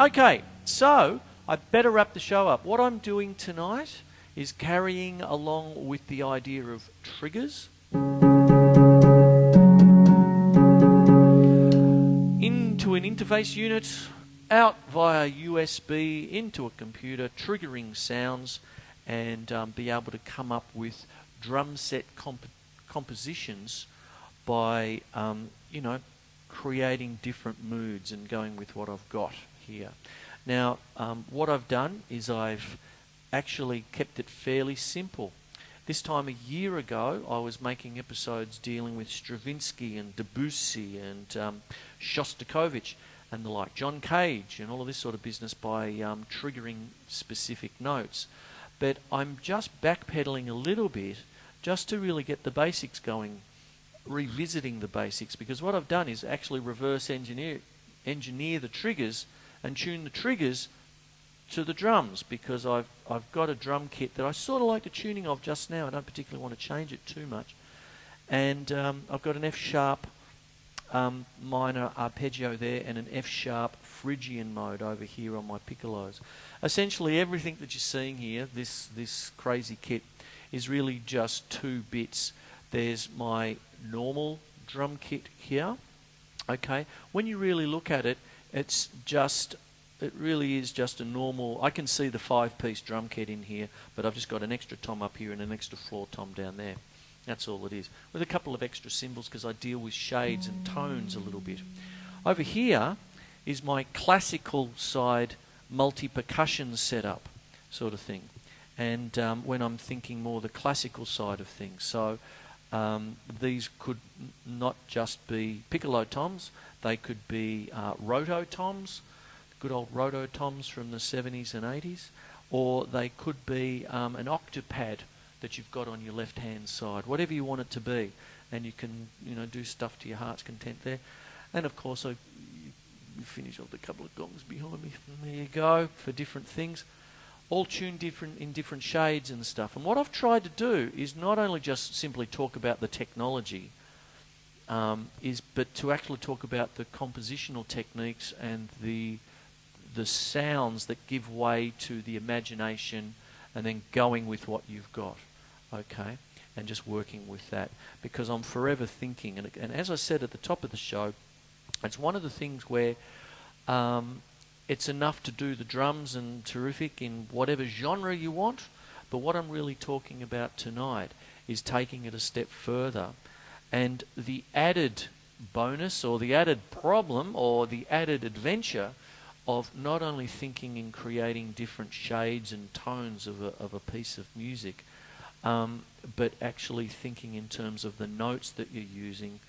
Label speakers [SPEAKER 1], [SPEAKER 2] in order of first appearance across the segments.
[SPEAKER 1] Okay, so I better wrap the show up. What I'm doing tonight is carrying along with the idea of triggers into an interface unit, out via USB into a computer, triggering sounds, and be able to come up with drum set compositions by, creating different moods and going with what I've got here. Now, what I've done is I've actually kept it fairly simple. This time a year ago, I was making episodes dealing with Stravinsky and Debussy and Shostakovich and the like, John Cage and all of this sort of business by triggering specific notes. But I'm just backpedaling a little bit just to really get the basics going, revisiting the basics, because what I've done is actually reverse engineer the triggers and tune the triggers to the drums, because I've got a drum kit that I sort of like the tuning of just now. I don't particularly want to change it too much. And I've got an F sharp minor arpeggio there and an F sharp Phrygian mode over here on my piccolos. Essentially everything that you're seeing here, this crazy kit, is really just two bits. There's my normal drum kit here. Okay, when you really look at it, it really is just a normal. I can see the 5-piece drum kit in here, but I've just got an extra tom up here and an extra floor tom down there. That's all it is, with a couple of extra cymbals because I deal with shades and tones a little bit. Over here is my classical side multi-percussion setup sort of thing, and when I'm thinking more the classical side of things. So these could not just be piccolo toms, they could be roto toms, good old roto toms from the 70s and 80s, or they could be an octopad that you've got on your left hand side, whatever you want it to be, and you can do stuff to your heart's content there. And of course I finish off a couple of gongs behind me. There you go, for different things, all tuned in different shades and stuff. And what I've tried to do is not only just simply talk about the technology, but to actually talk about the compositional techniques and the sounds that give way to the imagination, and then going with what you've got, okay, and just working with that, because I'm forever thinking, and as I said at the top of the show, it's one of the things where it's enough to do the drums and terrific in whatever genre you want, but what I'm really talking about tonight is taking it a step further, and the added bonus or the added problem or the added adventure of not only thinking and creating different shades and tones of a piece of music, but actually thinking in terms of the notes that you're using,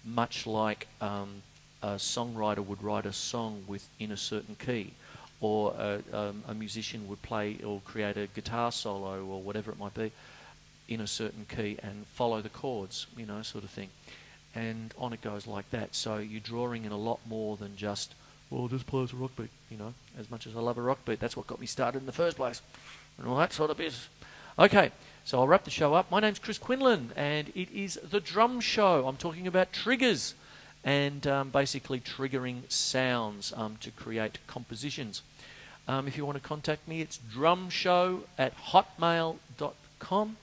[SPEAKER 1] much like a songwriter would write a song in a certain key, or a musician would play or create a guitar solo or whatever it might be in a certain key and follow the chords, sort of thing. And on it goes like that. So you're drawing in a lot more than just, well, just play us a rock beat, as much as I love a rock beat. That's what got me started in the first place, and all that sort of business. Okay, so I'll wrap the show up. My name's Chris Quinlan, and it is The Drum Show. I'm talking about triggers and basically triggering sounds to create compositions. If you want to contact me, it's drumshow@hotmail.com,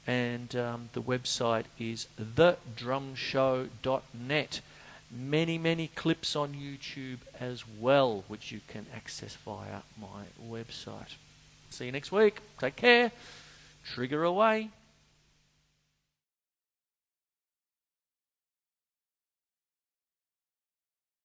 [SPEAKER 1] and the website is thedrumshow.net. Many clips on YouTube as well, which you can access via my website. See you next week. Take care. Trigger away.